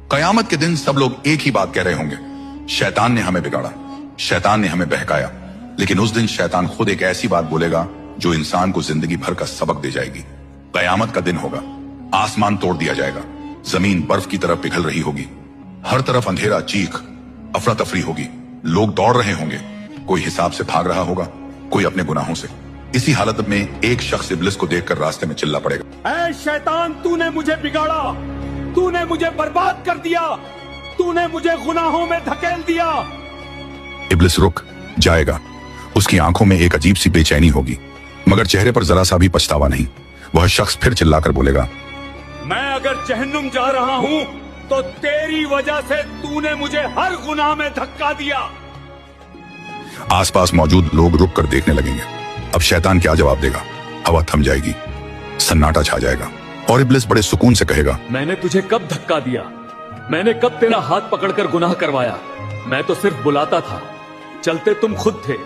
कयामत के दिन सब लोग एक ही बात कह रहे होंगे, शैतान ने हमें बिगाड़ा, शैतान ने हमें बहकाया। लेकिन उस दिन शैतान खुद एक ऐसी बात बोलेगा जो इंसान को जिंदगी भर का सबक दे जाएगी। कयामत का दिन होगा, आसमान तोड़ दिया जाएगा, जमीन बर्फ की तरफ पिघल रही होगी, हर तरफ अंधेरा, चीख, अफरा तफरी होगी, लोग दौड़ रहे होंगे, कोई हिसाब से भाग रहा होगा, कोई अपने गुनाहों से। इसी हालत में एक शख्स इब्लिस को देखकर रास्ते में चिल्ला पड़ेगा, ऐ शैतान, तूने मुझे बिगाड़ा, तूने मुझे बर्बाद कर दिया, तूने मुझे गुनाहों में धकेल दिया। इब्लिस रुक जाएगा, उसकी आंखों में एक अजीब सी बेचैनी होगी, मगर चेहरे पर जरा सा भी पछतावा नहीं। वह शख्स फिर चिल्लाकर बोलेगा, मैं अगर जहन्नुम जा रहा हूं तो तेरी वजह से तूने मुझे हर गुनाह में धक्का दिया। आसपास मौजूद लोग रुक कर देखने लगेंगे। अब शैतान क्या जवाब देगा? हवा थम जाएगी, सन्नाटा छा जाएगा और इब्लिस बड़े सुकून से कहेगा, मैंने तुझे कब धक्का दिया? मैंने कब तेरा हाथ पकड़कर गुनाह करवाया? मैं तो सिर्फ बुलाता था, चलते तुम खुद थे।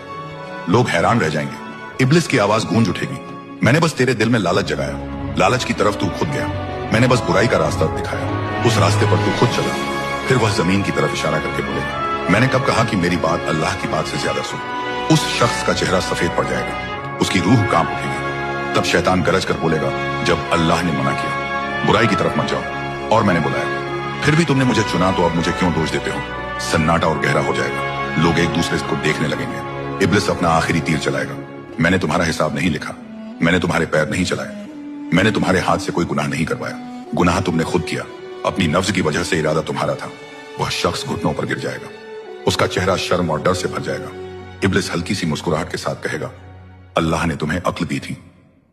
लोग हैरान रह जाएंगे। इब्लिस की आवाज गूंज उठेगी, मैंने बस तेरे दिल में लालच जगाया, लालच की तरफ तू खुद गया, मैंने बस बुराई का रास्ता दिखाया, उस रास्ते पर तू खुद चला। फिर वह जमीन की तरफ इशारा करके बोलेगा, मैंने कब कहा कि मेरी बात अल्लाह की बात से ज्यादा सुन। उस शख्स का चेहरा सफेद पड़ जाएगा, उसकी रूह कांप उठेगी। तब शैतान गरज कर बोलेगा, जब अल्लाह ने मना किया, बुराई की तरफ मत जाओ, और मैंने बुलाया, फिर भी तुमने मुझे चुना, तो अब मुझे क्यों दोष देते हो? सन्नाटा और गहरा हो जाएगा, लोग एक दूसरे को देखने लगेंगे। इब्लिस अपना आखिरी तीर चलाएगा, मैंने तुम्हारा हिसाब नहीं लिखा, मैंने तुम्हारे पैर नहीं चलाए, मैंने तुम्हारे हाथ से कोई गुनाह नहीं करवाया, गुनाह तुमने खुद किया, अपनी नफ्स की वजह से इरादा तुम्हारा था। वह शख्स घुटनों पर गिर जाएगा, उसका चेहरा शर्म और डर से भर जाएगा। इब्लिस हल्की सी मुस्कुराहट के साथ कहेगा, अल्लाह ने तुम्हें अक्ल दी थी,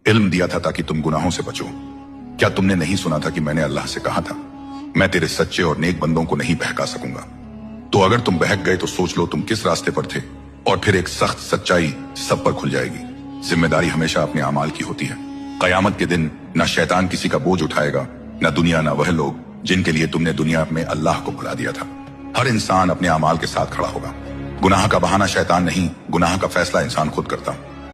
इल्म दिया था ताकि तुम गुनाहों से बचो। क्या तुमने नहीं सुना था कि मैंने अल्लाह से कहा था, मैं तेरे सच्चे और नेक बंदों को नहीं बहका सकूंगा? तो अगर तुम बहक गए तो सोच लो तुम किस रास्ते पर थे, और फिर एक सख्त सच्चाई सब पर खुल जाएगी। जिम्मेदारी हमेशा अपने अमाल की होती है। कयामत के दिन न शैतान किसी का बोझ उठाएगा, न दुनिया, न वह लोग जिनके लिए तुमने दुनिया में अल्लाह को भुला दिया था। हर इंसान अपने अमाल के साथ खड़ा होगा। गुनाह का बहाना शैतान नहीं, गुनाह का फैसला इंसान खुद करता।